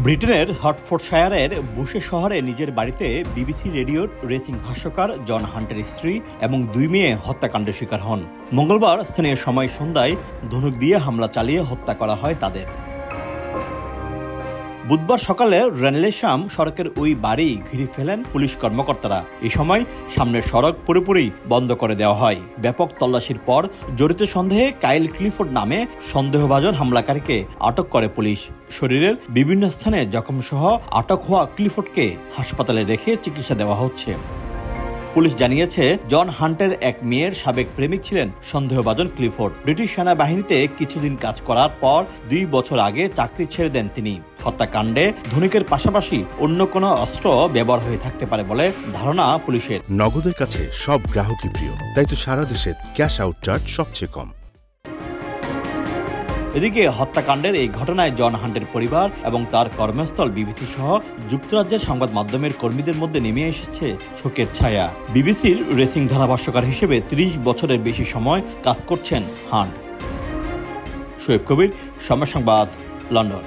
ব্রিটেনের হর্টফোর্ডশায়ারের বুশে শহরে নিজের বাড়িতে বিবিসি রেডিওর রেসিং ভাষ্যকার জন হান্টের স্ত্রী এবং 2 মেয়ে হত্যাকাণ্ডের শিকার হন। মঙ্গলবার স্থানীয় সময় সন্ধ্যায় ধনুক দিয়ে হামলা চালিয়ে হত্যা করা হয় তাদের। বুধবার সকালে রেনলেশাম সড়কের ওই বাড়ি ঘিরে ফেলেন পুলিশ কর্মকর্তারা। এই সময় সামনের সড়ক পুরোপুরি বন্ধ করে দেওয়া হয়। ব্যাপক তল্লাশির পর জড়িত সন্দেহে কাইল ক্লিফোর্ড নামে সন্দেহভাজন হামলাকারীকে আটক করে পুলিশ। শরীরের বিভিন্ন স্থানে জখমসহ আটক হওয়া ক্লিফোর্ডকে হাসপাতালে রেখে চিকিৎসা দেওয়া হচ্ছে। পুলিশ জানিয়েছে, জন হান্টের এক মেয়ের সাবেক প্রেমিক ছিলেন সন্দেহভাজন ক্লিফোর্ড। ব্রিটিশ সেনাবাহিনীতে কিছুদিন কাজ করার পর 2 বছর আগে চাকরি ছেড়ে দেন তিনি। হত্যাকাণ্ডে ধনুকের পাশাপাশি অন্য কোনো অস্ত্র ব্যবহার হয়ে থাকতে পারে বলে ধারণা পুলিশের। নগদের কাছে সব গ্রাহকই প্রিয়, তাই তো সারা দেশে ক্যাশ আউট চার্জ সবচেয়ে কম। এদিকে হত্যাকাণ্ডের এই ঘটনায় জন হান্টের পরিবার এবং তার কর্মস্থল বিবিসি সহ যুক্তরাজ্যের সংবাদ মাধ্যমের কর্মীদের মধ্যে নেমে এসেছে শোকের ছায়া। বিবিসির রেসিং ধারাভাষ্যকার হিসেবে 30 বছরের বেশি সময় কাজ করছেন হান্ট। শোয়েব কবির, সময় সংবাদ, লন্ডন।